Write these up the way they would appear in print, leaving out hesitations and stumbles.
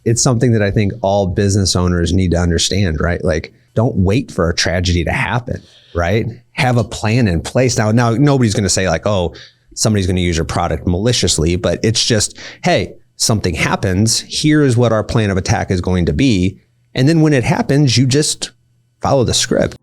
it's something that I think all business owners need to understand, right? Like, don't wait for a tragedy to happen, right? Have a plan in place. Now nobody's going to say like, oh, somebody's going to use your product maliciously, but it's just, hey, something happens. Here is what our plan of attack is going to be. And then when it happens, you just follow the script.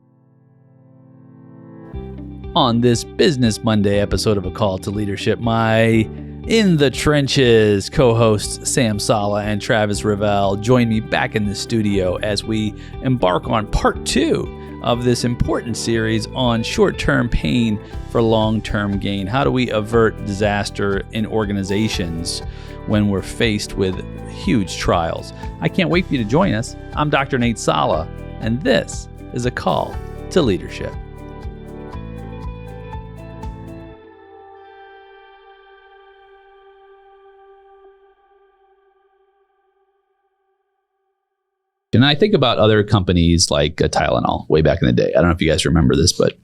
On this Business Monday episode of A Call to Leadership, my In the Trenches co-hosts Sam Salah and Travis Revelle join me back in the studio as we embark on part 2 of this important series on short-term pain for long-term gain. How do we avert disaster in organizations when we're faced with huge trials? I can't wait for you to join us. I'm Dr. Nate Salah, and this is A Call to Leadership. And I think about other companies like Tylenol way back in the day. I don't know if you guys remember this, but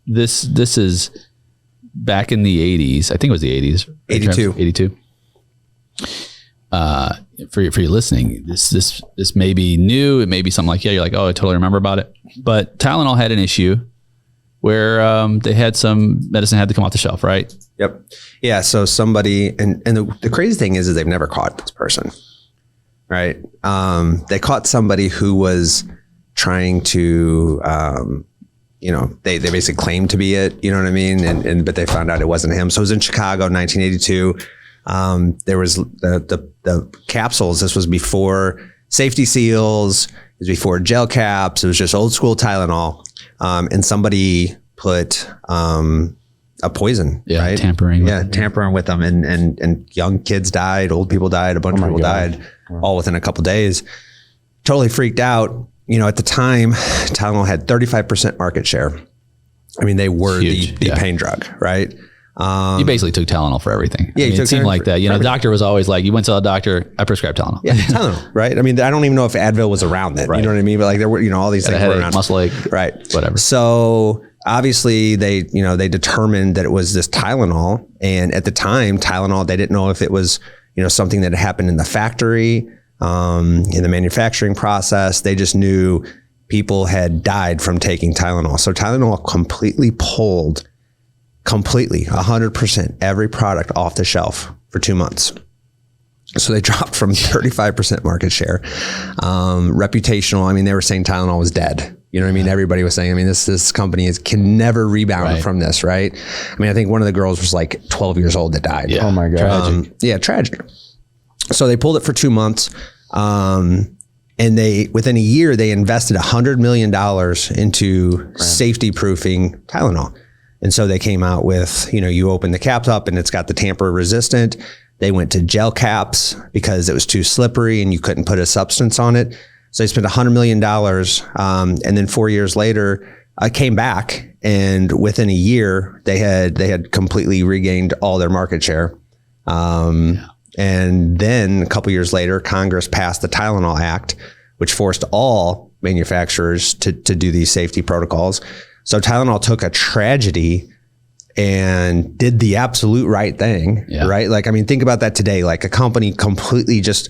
this is back in the 80s. I think it was the 80s. 82. For you listening, this may be new. It may be something like, yeah, you're like, oh, I totally remember about it. But Tylenol had an issue where they had some medicine had to come off the shelf, right? Yep. Yeah. So somebody, and the crazy thing is they've never caught this person. Right. They caught somebody who was trying to, they basically claimed to be it, you know what I mean? But they found out it wasn't him. So it was in Chicago, 1982. There was the capsules. This was before safety seals. It was before gel caps. It was just old school Tylenol. And somebody put, a poison, right? Tampering with them. And young kids died, old people died, a bunch of people died, all within a couple days. Totally freaked out. You know, at the time, Tylenol had 35% market share. I mean, they were the pain drug, right? You basically took Tylenol for everything. Yeah, it seemed like that. You know, the doctor was always like, you went to the doctor, I prescribed Tylenol. Yeah, Tylenol, right? I mean, I don't even know if Advil was around then. Right. You know what I mean? But like there were, all these things were around. Muscle ache, right? Whatever. So obviously they determined that it was this Tylenol. And at the time, Tylenol, they didn't know if it was, something that had happened in the factory, in the manufacturing process. They just knew people had died from taking Tylenol. So Tylenol completely pulled 100% every product off the shelf for 2 months. So they dropped from 35% market share. Reputational, I mean, they were saying Tylenol was dead. You know what I mean? Everybody was saying, I mean, this company can never rebound from this, right? I mean, I think one of the girls was like 12 years old that died. Yeah. Oh my God. Tragic. So they pulled it for 2 months. And within a year, they invested $100 million into safety proofing Tylenol. And so they came out with, you open the caps up and it's got the tamper resistant. They went to gel caps because it was too slippery and you couldn't put a substance on it. So they spent $100 million. And then 4 years later, I came back, and within a year, they had completely regained all their market share. And then a couple years later, Congress passed the Tylenol Act, which forced all manufacturers to do these safety protocols. So Tylenol took a tragedy and did the absolute right thing, right? Like, I mean, think about that today, like a company completely just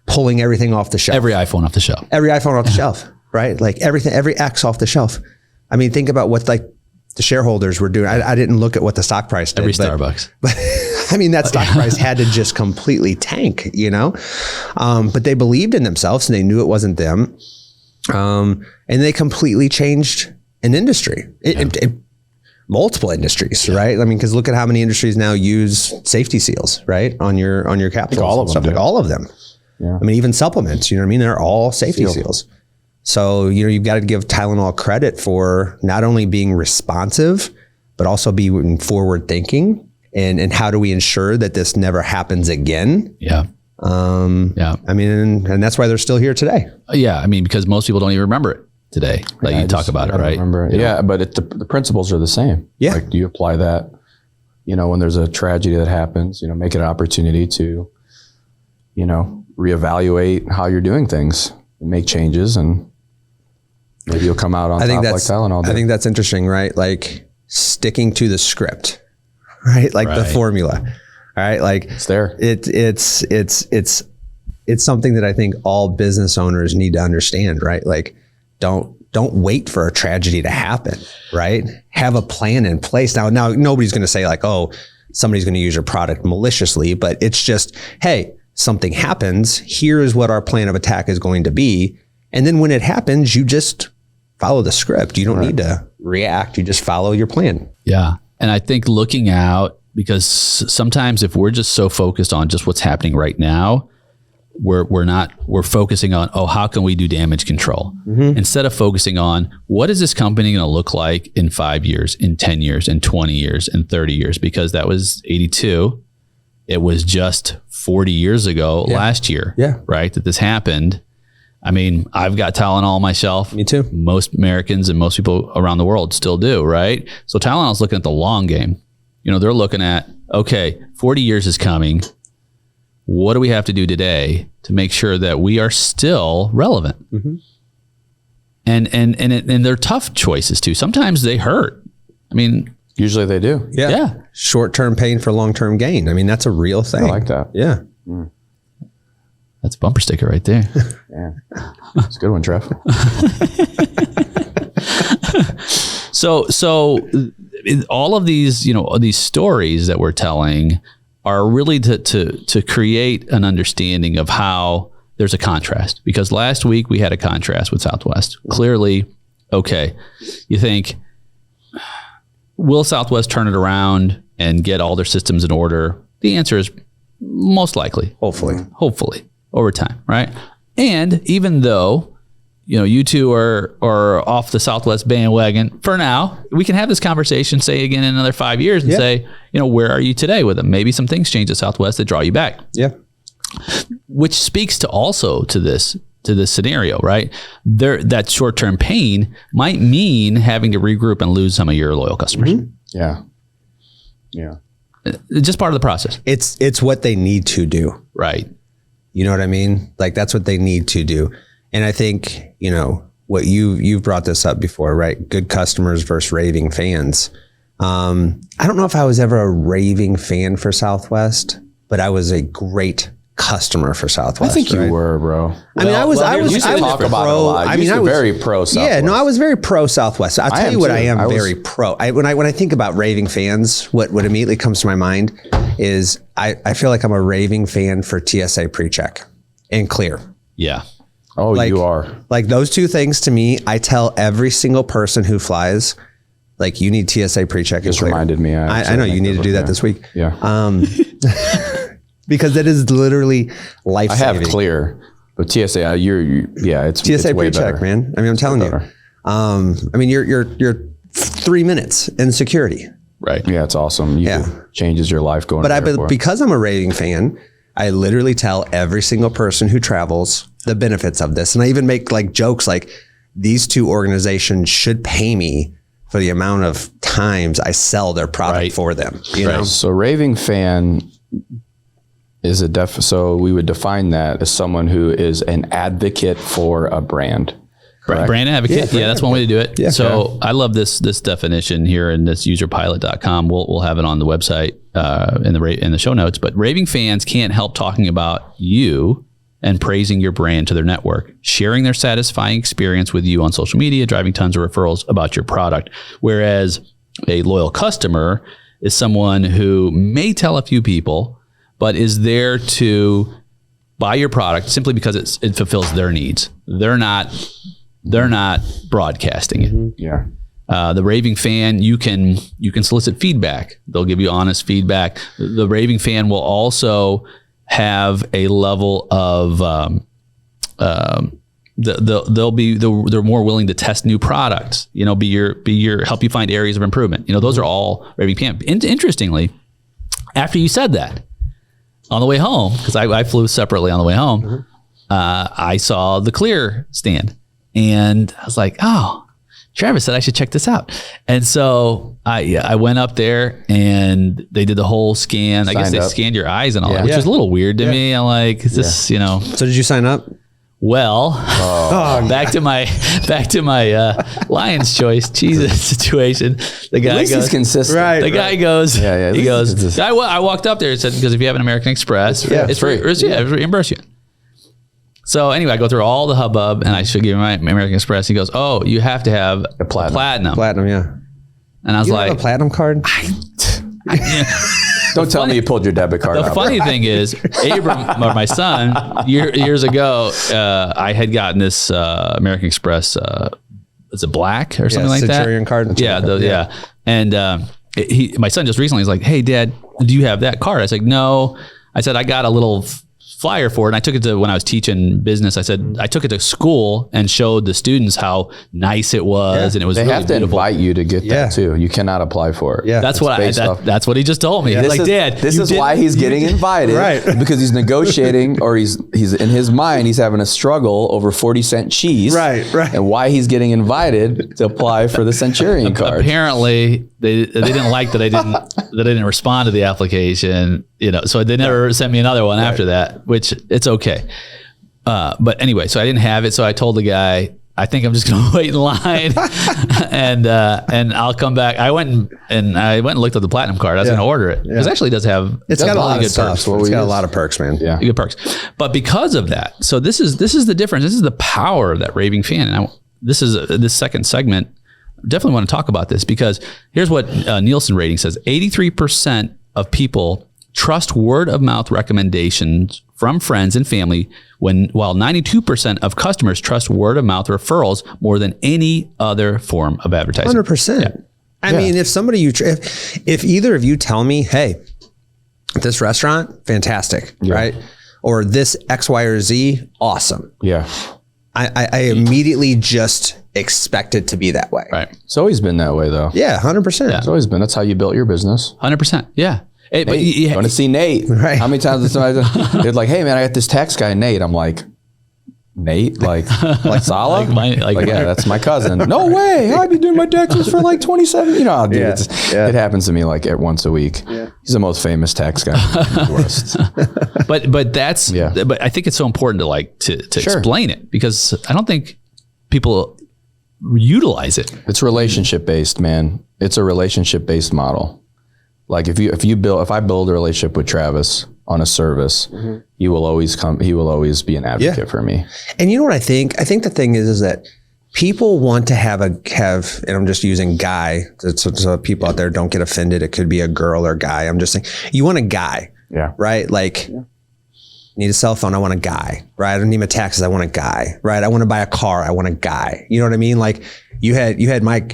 pulling everything off the shelf. Every iPhone off the shelf. Every iPhone off the shelf, right? Like everything, every X off the shelf. I mean, think about what like the shareholders were doing. I didn't look at what the stock price did. Starbucks. But I mean, that stock price had to just completely tank, but they believed in themselves and they knew it wasn't them. And they completely changed an industry. Multiple industries, right? I mean, because look at how many industries now use safety seals, right, on your capsules. All of them. Like all of them. Yeah. I mean, even supplements. You know what I mean? They're all safety seals. So you've got to give Tylenol credit for not only being responsive, but also being forward thinking. And how do we ensure that this never happens again? Yeah. I mean, and that's why they're still here today. Yeah. I mean, because most people don't even remember it today. Like you talk about it, right? Remember it. Yeah, but the principles are the same. Yeah. Like, do you apply that, when there's a tragedy that happens, make it an opportunity to, reevaluate how you're doing things and make changes, and maybe you'll come out on top like Tylenol did. I think that's interesting, right? Like sticking to the script, right? Like the formula, all right? Like it's there. It's it's something that I think all business owners need to understand, right? Like, don't wait for a tragedy to happen, right? Have a plan in place. Now nobody's going to say like, oh, somebody's going to use your product maliciously, but it's just, hey, something happens. Here is what our plan of attack is going to be. And then when it happens, you just follow the script. You don't need to react. You just follow your plan. Yeah. And I think looking out, because sometimes if we're just so focused on just what's happening right now, we're focusing on, oh, how can we do damage control? Instead of focusing on what is this company going to look like in 5 years, in 10 years, in 20 years, in 30 years? Because that was 82. It was just 40 years ago last year, right? That this happened. I mean, I've got Tylenol myself. Me too. Most Americans and most people around the world still do, right? So Tylenol is looking at the long game. You know, they're looking at, okay, 40 years is coming. What do we have to do today to make sure that we are still relevant? And they're tough choices too. Sometimes they hurt. I mean, usually they do. Yeah. Short-term pain for long-term gain. I mean, that's a real thing. I like that. Yeah. That's a bumper sticker right there. Yeah. It's a good one, Trev. So all of these, you know, these stories that we're telling are really to create an understanding of how there's a contrast. Because last week we had a contrast with Southwest. Clearly, okay, you think, will Southwest turn it around and get all their systems in order? The answer is most likely. Hopefully over time, right? And even though, you know, you two are off the Southwest bandwagon for now, we can have this conversation, say again in another 5 years and say, you know, where are you today with them? Maybe some things change at Southwest that draw you back. Yeah. Which speaks to also to this scenario, right? That short-term pain might mean having to regroup and lose some of your loyal customers. Yeah. Yeah. It's just part of the process. It's what they need to do. Right. You know what I mean? Like, that's what they need to do. And I think, you know, what you've brought this up before, right? Good customers versus raving fans. I don't know if I was ever a raving fan for Southwest, but I was a great customer for Southwest. I think you were, bro. I mean, I was talk about it a lot. I was very pro Southwest. Yeah, no, I was very pro Southwest. I'll tell you what, I am very pro. When I think about raving fans, what immediately comes to my mind is I feel like I'm a raving fan for TSA PreCheck and Clear. Yeah. Oh, like, you are. Like, those two things to me, I tell every single person who flies, like, you need TSA PreCheck. Just reminded me. I know you need to do that this week. Yeah. Because it is literally life-saving. I have Clear, but TSA, it's TSA way PreCheck, better. man. I mean, I'm telling you. I mean, you're 3 minutes in security. Right. Yeah, it's awesome. Changes your life going. But because I'm a raving fan, I literally tell every single person who travels the benefits of this. And I even make like jokes like, these two organizations should pay me for the amount of times I sell their product for them. You know? So raving fan is so we would define that as someone who is an advocate for a brand. Correct? Brand advocate. Yeah, that's one way to do it. Yeah. So I love this definition here in this userpilot.com. We'll have it on the website in the show notes. But raving fans can't help talking about you and praising your brand to their network, sharing their satisfying experience with you on social media, driving tons of referrals about your product. Whereas a loyal customer is someone who may tell a few people, but is there to buy your product simply because it fulfills their needs. They're not broadcasting it. Yeah. The raving fan, you can solicit feedback. They'll give you honest feedback. The raving fan will also have a level of they're more willing to test new products. You know, be your help you find areas of improvement. You know, those are all raving fan. Interestingly, after you said that, on the way home, because I flew separately on the way home, I saw the Clear stand, and I was like, oh. Travis said I should check this out. And so I went up there and they did the whole scan. I guess they scanned your eyes and all that, which was a little weird to me. I'm like, is this, you know. So did you sign up? Well, back to my Lion's Choice Jesus situation. The guy goes, he's consistent. Right. The guy goes, he goes, consistent. I walked up there and said, because if you have an American Express, it's free. It's reimburse you. So anyway, I go through all the hubbub and I should give him my American Express. He goes, "Oh, you have to have a platinum." Platinum, yeah. And I was like, have a platinum card? Don't tell me you pulled your debit card out. The funny thing is, Abram, or my son, years ago, I had gotten this American Express. Is it black or something like that? Centurion card. Yeah. And my son just recently was like, "Hey, Dad, do you have that card?" I said, "No." I said, "I got a little flyer for it." And I took it to, when I was teaching business, I said, I took it to school and showed the students how nice it was. And it was they really have to beautiful. invite you to get that too. You cannot apply for it. Yeah. That's what he just told me. He's like, "Dad, this is why he's getting invited, right? Because he's negotiating, or he's in his mind, he's having a struggle over 40-cent cheese, right? And why he's getting invited to apply for the Centurion card. Apparently, they didn't like that I didn't respond to the application. So they never sent me another one after that, which it's okay. But anyway, so I didn't have it. So I told the guy, I think I'm just going to wait in line and I'll come back. I went and looked at the platinum card. I was going to order it. Because actually it does have, it's got a lot good of stuff. perks. It's got a lot of perks, man. Yeah. Good perks. But because of that, so this is the difference. This is the power of that raving fan. And this second segment, definitely want to talk about this, because here's what Nielsen rating says. 83% of people trust word of mouth recommendations from friends and family, while 92% of customers trust word of mouth referrals more than any other form of advertising. 100%. Yeah. I mean, if somebody if either of you tell me, "Hey, this restaurant, fantastic," right? Or this X, Y, or Z, awesome. Yeah. I immediately just expect it to be that way. Right. It's always been that way though. Yeah, 100%. It's always been. That's how you built your business. 100%. Yeah. Hey, but Want to see Nate? Right. How many times did somebody? They're like, "Hey man, I got this tax guy Nate." I'm like, "Nate, like Salah? Yeah, that's my cousin." "No way! I've been doing my taxes for like 27." Dude, it happens to me like once a week. Yeah. He's the most famous tax guy in the West. But I think it's so important to explain it, because I don't think people utilize it. It's relationship based, man. It's a relationship based model. Like if I build a relationship with Travis on a service, he will always be an advocate for me. And you know what I think? I think the thing is that people want to have, and I'm just using guy, so people out there don't get offended. It could be a girl or guy. I'm just saying, you want a guy, right? Like, need a cell phone, I want a guy, right? I don't need my taxes, I want a guy, right? I want to buy a car, I want a guy. You know what I mean? Like you had my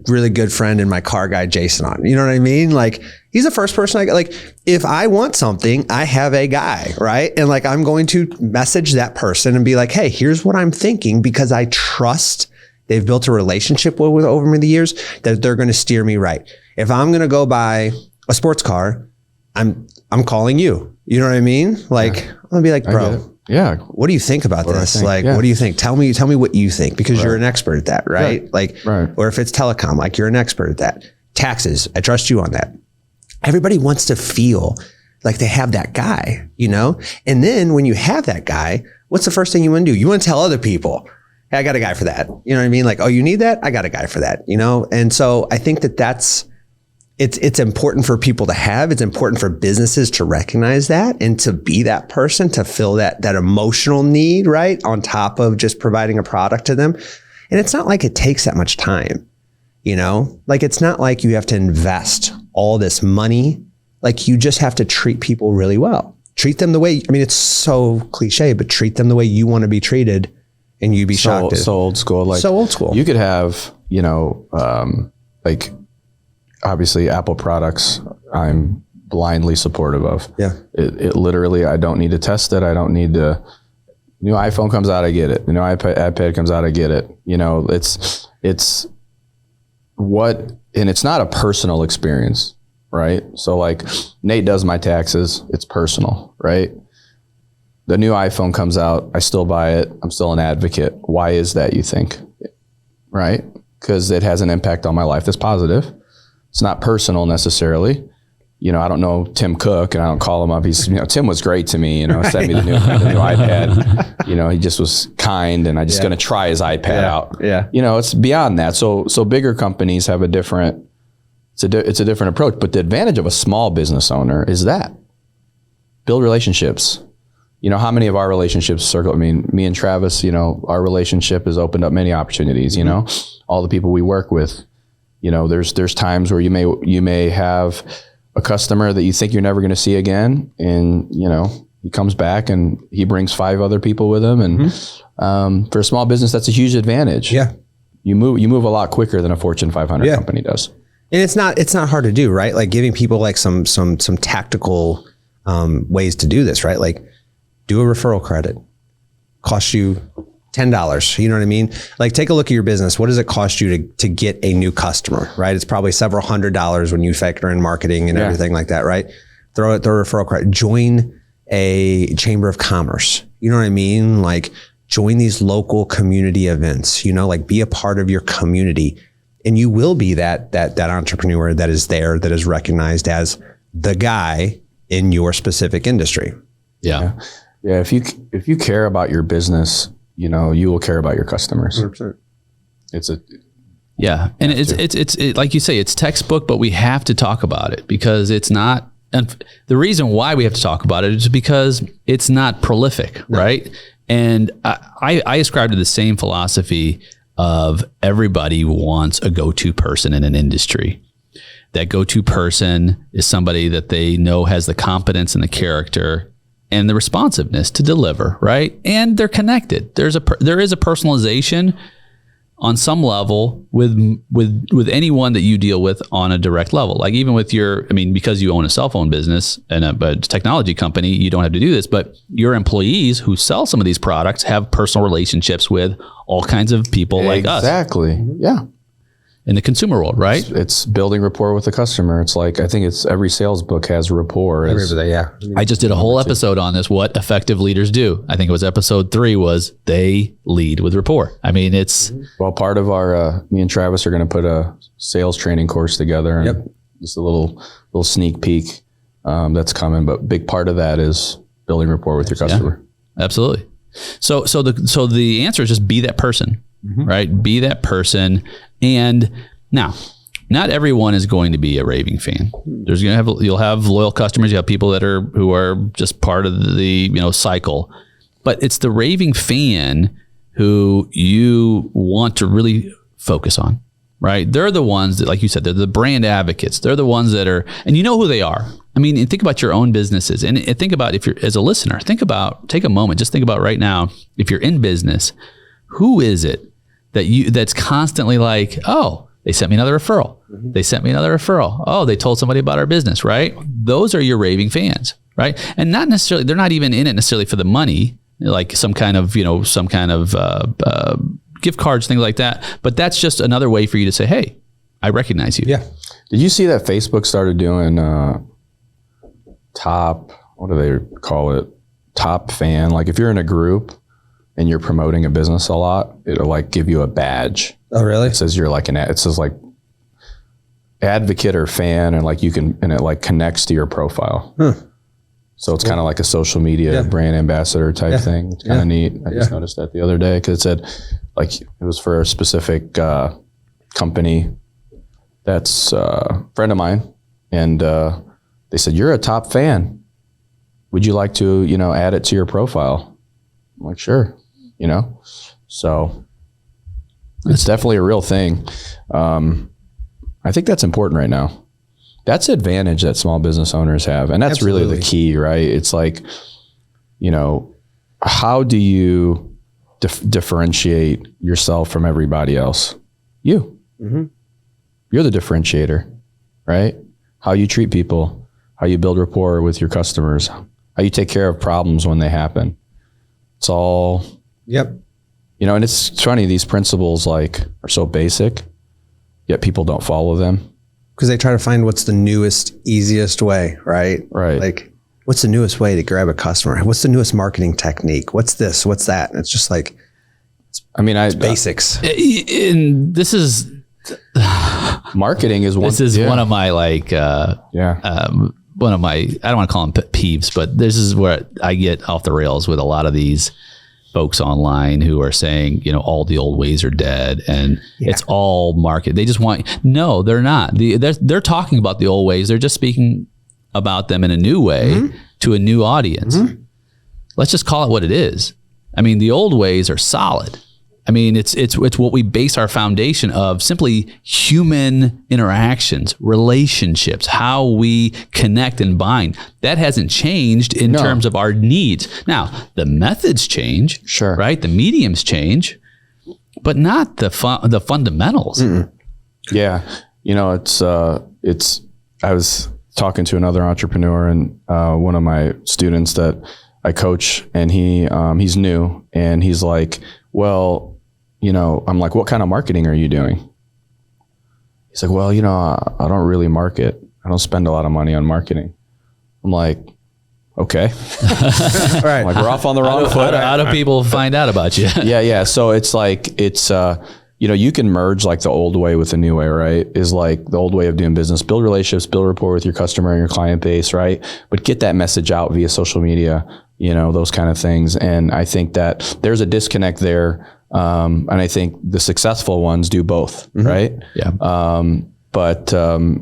really good friend and my car guy, Jason, on. You know what I mean? Like he's the first person like if I want something, I have a guy, right? And like I'm going to message that person and be like, "Hey, here's what I'm thinking," because I trust they've built a relationship with over the years that they're going to steer me right. If I'm going to go buy a sports car, I'm calling you. You know what I mean? Like I'm gonna be like, "Bro, what do you think about this? Like, what do you think? Tell me what you think, because you're an expert at that, right? Or if it's telecom, like you're an expert at that. Taxes, I trust you on that." Everybody wants to feel like they have that guy, you know? And then when you have that guy, what's the first thing you want to do? You want to tell other people, "Hey, I got a guy for that." You know what I mean? Like, "Oh, you need that? I got a guy for that," you know? And so I think it's important for people to have. It's important for businesses to recognize that and to be that person, to fill that emotional need, right? On top of just providing a product to them. And it's not like it takes that much time, you know? Like, it's not like you have to invest all this money. Like, you just have to treat people really well. Treat them the way, I mean, it's so cliche, but treat them the way you want to be treated, and you'd be shocked. So old school. Like, so old school. You could have, like, obviously Apple products, I'm blindly supportive of. Yeah. It literally, I don't need to test it. I don't need to, new iPhone comes out, I get it. The new iPad comes out, I get it. You know, it's and it's not a personal experience, right? So like Nate does my taxes, it's personal, right? The new iPhone comes out, I still buy it. I'm still an advocate. Why is that, you think? Right? Because it has an impact on my life that's positive. It's not personal necessarily. You know, I don't know Tim Cook, and I don't call him up. He's, Tim was great to me, sent me the new iPad. He just was kind, and I just going to try his iPad out. Yeah. It's beyond that. So bigger companies have it's a different approach, but the advantage of a small business owner is that build relationships. how many of our relationships circle? I mean, me and Travis, our relationship has opened up many opportunities, all the people we work with, there's times where you may have a customer that you think you're never going to see again. And, he comes back and he brings 5 other people with him. And for a small business, that's a huge advantage. Yeah. You move a lot quicker than a Fortune 500 company does. And it's not hard to do, right? Like giving people like some tactical ways to do this, right? Like do a referral credit, cost you $10. You know what I mean? Like take a look at your business. What does it cost you to get a new customer, right? It's probably several $100s when you factor in marketing and everything like that, right? Throw a referral credit. Join a chamber of commerce. You know what I mean? Like join these local community events, like be a part of your community. And you will be that entrepreneur that is there, that is recognized as the guy in your specific industry. Yeah. Yeah. If you care about your business, you will care about your customers. 100%. And it's like you say, it's textbook, but we have to talk about it because it's not. And the reason why we have to talk about it is because it's not prolific, right? And I ascribe to the same philosophy of everybody wants a go-to person in an industry. That go-to person is somebody that they know has the competence and the character and the responsiveness to deliver, right? And they're connected. There is a personalization on some level with anyone that you deal with on a direct level. Like even with because you own a cell phone business and a technology company, you don't have to do this, but your employees who sell some of these products have personal relationships with all kinds of people like us. Exactly. Yeah. In the consumer world, right? It's building rapport with the customer. It's like, I think it's every sales book has rapport. I just did a whole episode on this, what effective leaders do. I think it was episode 3 was they lead with rapport. I mean, it's... Well, part of our, me and Travis are going to put a sales training course together. And just a little sneak peek that's coming. But big part of that is building rapport with your customer. Yeah, absolutely. So the answer is just be that person, right? Be that person. And now, not everyone is going to be a raving fan. You'll have loyal customers. You have people who are just part of the cycle. But it's the raving fan who you want to really focus on, right? They're the ones that, like you said, they're the brand advocates. They're the ones that are, and you know who they are. I mean, and think about your own businesses, and think about if you're as a listener. Take a moment, just think about right now. If you're in business, who is it that's constantly like, oh, they sent me another referral. They sent me another referral. Oh, they told somebody about our business, right? Those are your raving fans, right? And not necessarily, they're not even in it necessarily for the money, like some kind of gift cards, things like that. But that's just another way for you to say, hey, I recognize you. Yeah. Did you see that Facebook started doing what do they call it? Top fan. Like if you're in a group and you're promoting a business a lot, it'll like give you a badge. Oh, really? It says you're like it says like advocate or fan, and like and it like connects to your profile. So it's kind of like a social media brand ambassador type thing. It's kind of neat. I just noticed that the other day because it said like it was for a specific company that's a friend of mine, and they said, you're a top fan. Would you like to, add it to your profile? I'm like, sure. So it's definitely a real thing. I think that's important right now. That's the advantage that small business owners have. And that's really the key, right? It's like, how do you differentiate yourself from everybody else? You. You're the differentiator, right? How you treat people, how you build rapport with your customers, how you take care of problems when they happen. It's all... and it's funny, these principles like are so basic, yet people don't follow them. Because they try to find what's the newest, easiest way, right? Right. Like, what's the newest way to grab a customer? What's the newest marketing technique? What's this? What's that? And it's just like, it's basics. And this is... marketing is one. This is one of my one of my, I don't want to call them peeves, but this is where I get off the rails with a lot of these folks online who are saying, all the old ways are dead and it's all market. They just no, they're not. They're talking about the old ways. They're just speaking about them in a new way to a new audience. let's just call it what it is. I mean, the old ways are solid. I mean, it's what we base our foundation of, simply human interactions, relationships, how we connect and bind. That hasn't changed in terms of our needs. Now, the methods change, Sure. right? The mediums change, but not the fundamentals. Mm-mm. Yeah. You know, I was talking to another entrepreneur, and one of my students that I coach, and he's new, and he's like, well, you know, I'm like, what kind of marketing are you doing? He's like, well, you know, I don't really market. I don't spend a lot of money on marketing. I'm like, okay. Right. Like, we're off on the wrong foot. How do people find out about you? Yeah. So it's like, you know, you can merge like the old way with the new way, right? Is like the old way of doing business, build relationships, build rapport with your customer and your client base, right? But get that message out via social media, you know, those kind of things. And I think that there's a disconnect there. And I think the successful ones do both, right? Yeah.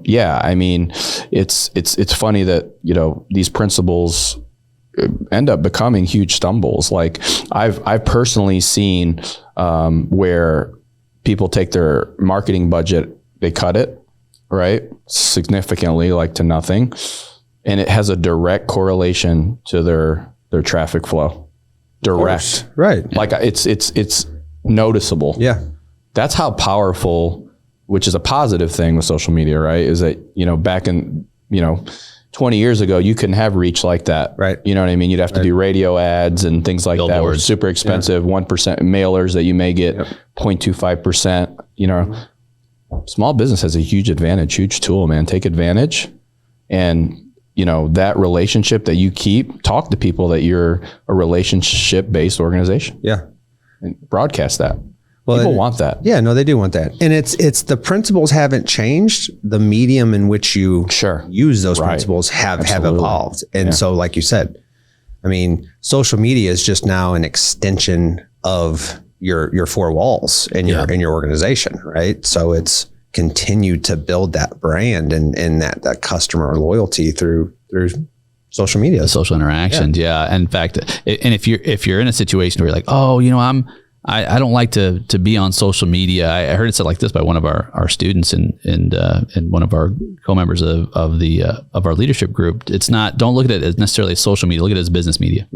Yeah, I mean, it's funny that, you know, these principles end up becoming huge stumbles. Like I've personally seen where people take their marketing budget, they cut it, right? Significantly, like to nothing. And it has a direct correlation to their traffic flow. Direct. Right. Like it's noticeable. Yeah. That's how powerful, which is a positive thing with social media, right? Is that, you know, back in, you know, 20 years ago, you couldn't have reach like that. Right. You know what I mean? You'd have to do radio ads and things like that were super expensive. 1% mailers that you may get 0.25%, you know. Small business has a huge advantage, huge tool, man. Take advantage. And, you know, that relationship that you keep, talk to people that you're a relationship-based organization. Yeah. And broadcast that. Well, People want that. Yeah, no, they do want that. And it's the principles haven't changed. The medium in which you use those principles have evolved. And so, like you said, I mean, social media is just now an extension of your four walls in your organization, right? So it's continued to build that brand and that customer loyalty through social media, the social interactions. Yeah. In fact, and if you're in a situation where you're like, oh, you know, I don't like to be on social media. I heard it said like this by one of our students and one of our co-members of our leadership group. It's not, don't look at it as necessarily social media, look at it as business media,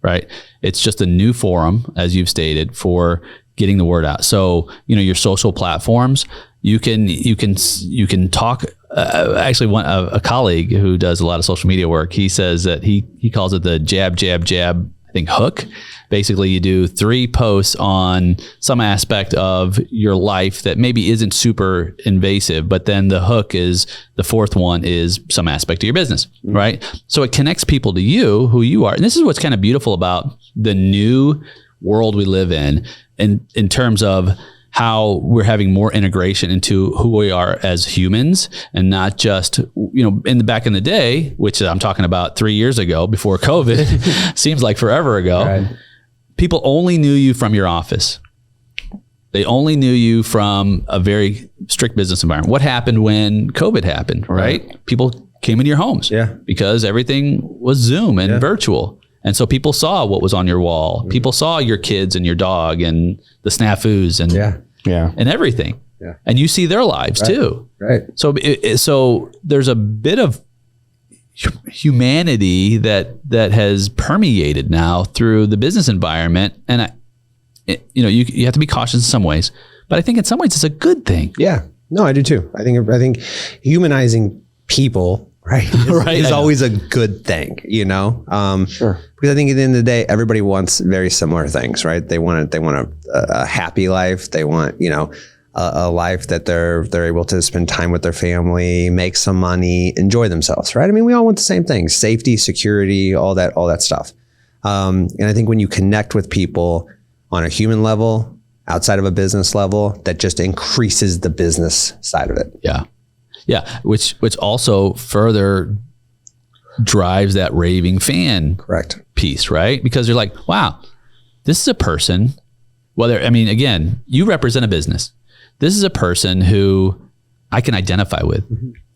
right? It's just a new forum, as you've stated, for getting the word out. So, you know, your social platforms, you can talk. Actually, a colleague who does a lot of social media work, he says that he calls it the jab, I think, hook. Basically, you do 3 posts on some aspect of your life that maybe isn't super invasive, but then the hook is, the 4th one is some aspect of your business, right? So it connects people to you, who you are. And this is what's kind of beautiful about the new world we live in terms of how we're having more integration into who we are as humans, and not just, you know, back in the day, which I'm talking about 3 years ago before COVID, seems like forever ago. Right. People only knew you from your office. They only knew you from a very strict business environment. What happened when COVID happened, right? People came into your homes because everything was Zoom and virtual. And so people saw what was on your wall. People saw your kids and your dog and the snafus and and everything. Yeah. And you see their lives too. Right. So so there's a bit of humanity that has permeated now through the business environment. And you know, you have to be cautious in some ways, but I think in some ways it's a good thing. Yeah. No, I do too. I think humanizing people is always a good thing, you know? Sure. Because I think at the end of the day, everybody wants very similar things, right? They want a happy life. They want, you know, a life that they're able to spend time with their family, make some money, enjoy themselves, right? I mean, we all want the same things: safety, security, all that stuff. And I think when you connect with people on a human level, outside of a business level, that just increases the business side of it. Yeah. Yeah, which also further drives that raving fan piece, right? Because you're like, wow, this is a person, again, you represent a business. This is a person who I can identify with.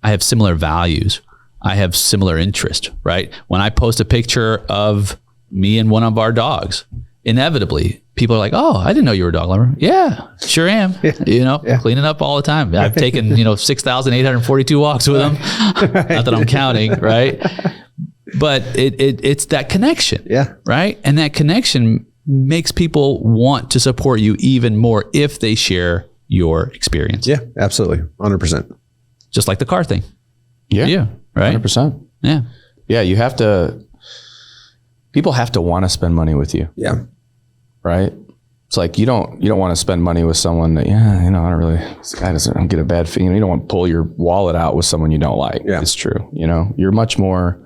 I have similar values. I have similar interest, right? When I post a picture of me and one of our dogs. Inevitably, people are like, "Oh, I didn't know you were a dog lover." Yeah, sure am. Cleaning up all the time. I've taken 6,842 walks with him. Not that I'm counting, right? But it's that connection, right? And that connection makes people want to support you even more if they share your experience. Yeah, absolutely, 100%. Just like the car thing. Yeah, right. 100%. Yeah, yeah. You have to. People have to want to spend money with you. Yeah. Right. It's like you don't want to spend money with someone that I don't really. This guy doesn't get a bad feeling. You don't want to pull your wallet out with someone you don't like. Yeah. It's true. You're much more.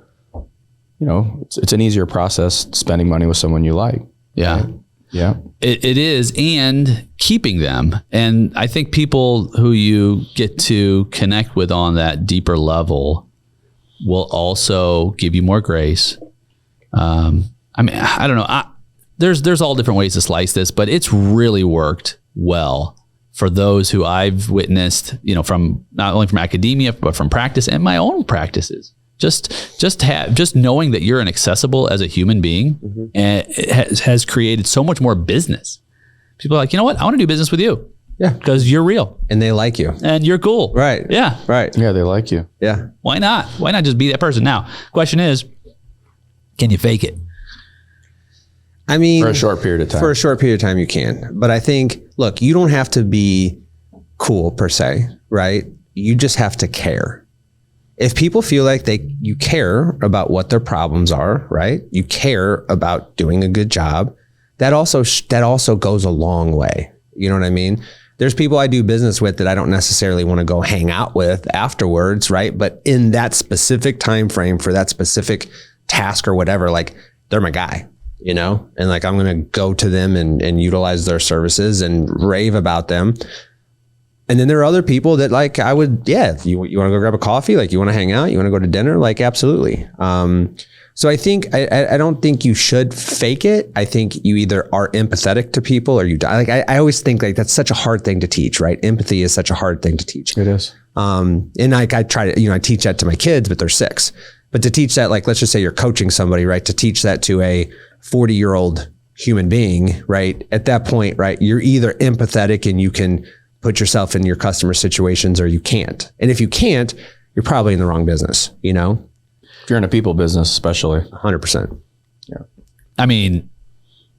It's an easier process spending money with someone you like. Yeah. Right? Yeah. It is, and keeping them. And I think people who you get to connect with on that deeper level will also give you more grace. I don't know. There's all different ways to slice this, but it's really worked well for those who I've witnessed, from not only from academia, but from practice and my own practices. Just knowing that you're inaccessible as a human being and it has created so much more business. People are like, you know what? I want to do business with you. Yeah. Because you're real. And they like you. And you're cool. Right. Yeah. Right. Yeah. They like you. Yeah. Why not? Why not just be that person? Now, question is, can you fake it? I mean, for a short period of time. For a short period of time, you can. But I think, look, you don't have to be cool per se, right? You just have to care. If people feel like you care about what their problems are, right? You care about doing a good job. That also goes a long way. You know what I mean? There's people I do business with that I don't necessarily want to go hang out with afterwards, right? But in that specific time frame for that specific task or whatever, like they're my guy. And like, I'm going to go to them and utilize their services and rave about them. And then there are other people that like, I would, if you want to go grab a coffee, like you want to hang out, you want to go to dinner, like absolutely. So I think, I don't think you should fake it. I think you either are empathetic to people or you die. Like, I always think like that's such a hard thing to teach, right? Empathy is such a hard thing to teach. It is. And like, I try to, I teach that to my kids, but they're 6. But to teach that, like, let's just say you're coaching somebody, right? To teach that to a 40-year-old human being, right? At that point, right? You're either empathetic and you can put yourself in your customer situations or you can't. And if you can't, you're probably in the wrong business, If you're in a people business, especially. 100%. Yeah. I mean,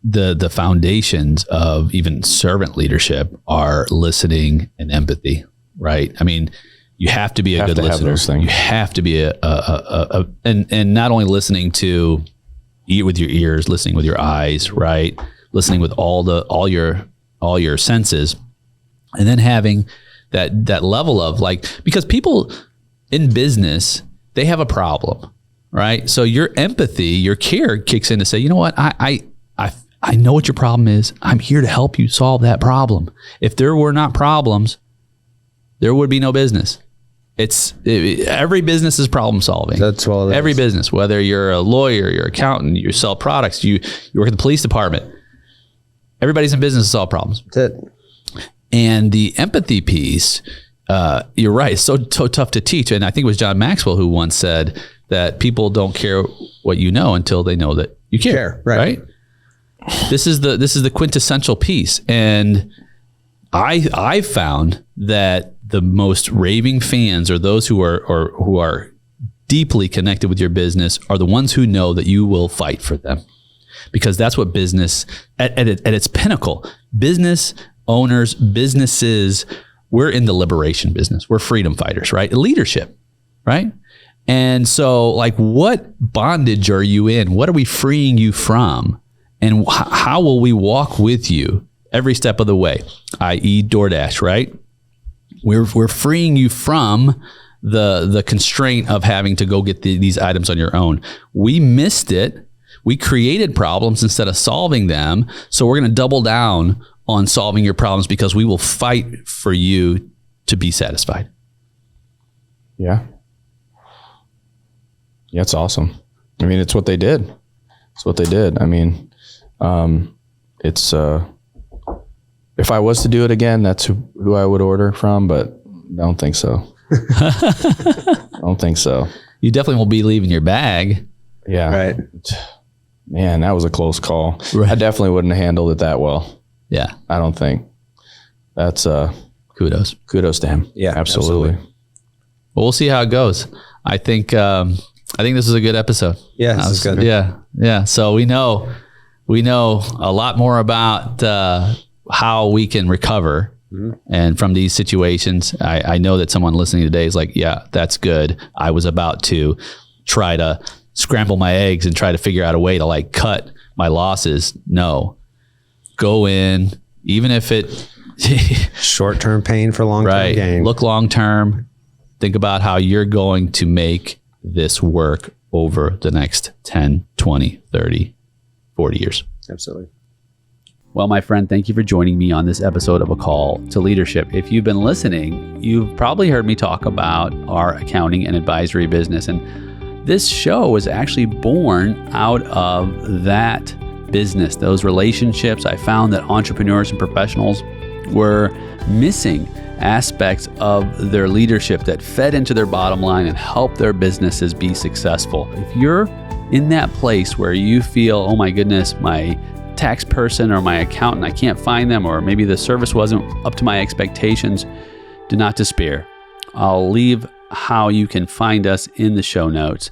the foundations of even servant leadership are listening and empathy, right? I mean, you have to be a good listener. You have to be and not only listening to eat with your ears, listening with your eyes, right? Listening with all your senses, and then having that level of like, because people in business, they have a problem, right? So your empathy, your care kicks in to say, you know what, I know what your problem is. I'm here to help you solve that problem. If there were not problems, there would be no business. Every business is problem solving. That's all it is. Every business, whether you're a lawyer, you're an accountant, you sell products, you work at the police department. Everybody's in business to solve problems. That's it. And the empathy piece, you're right, it's so tough to teach. And I think it was John Maxwell who once said that people don't care what you know until they know that you care. Right? This is the quintessential piece. And I found that the most raving fans are those who are deeply connected with your business are the ones who know that you will fight for them, because that's what business at its pinnacle. Business owners, businesses, we're in the liberation business. We're freedom fighters, right? Leadership, right? And so, like, what bondage are you in? What are we freeing you from? And how will we walk with you every step of the way? I.e., DoorDash, right? We're freeing you from the constraint of having to go get these items on your own. We missed it. We created problems instead of solving them. So we're going to double down on solving your problems because we will fight for you to be satisfied. Yeah. Yeah, it's awesome. I mean, it's what they did. It's what they did. I mean, it's if I was to do it again, that's who I would order from, but I don't think so. I don't think so. You definitely won't be leaving your bag. Yeah. Right. man, that was a close call. Right. I definitely wouldn't have handled it that well. Yeah. I don't think. That's Kudos. kudos to him. Yeah, absolutely. Well, we'll see how it goes. I think this is a good episode. Yeah, this is good. Yeah. So we know a lot more about how we can recover. And from these situations, I know that someone listening today is like, yeah, that's good. I was about to try to scramble my eggs and try to figure out a way to like cut my losses. No, go in, even if it Short-term pain for long-term gain. Look long-term. Think about how you're going to make this work over the next 10, 20, 30, 40 years. Absolutely. Well, my friend, thank you for joining me on this episode of A Call to Leadership. If you've been listening, you've probably heard me talk about our accounting and advisory business. And this show was actually born out of that business, those relationships. I found that entrepreneurs and professionals were missing aspects of their leadership that fed into their bottom line and helped their businesses be successful. If you're in that place where you feel, oh my goodness, my tax person or my accountant, I can't find them, or maybe the service wasn't up to my expectations, do not despair. I'll leave how you can find us in the show notes.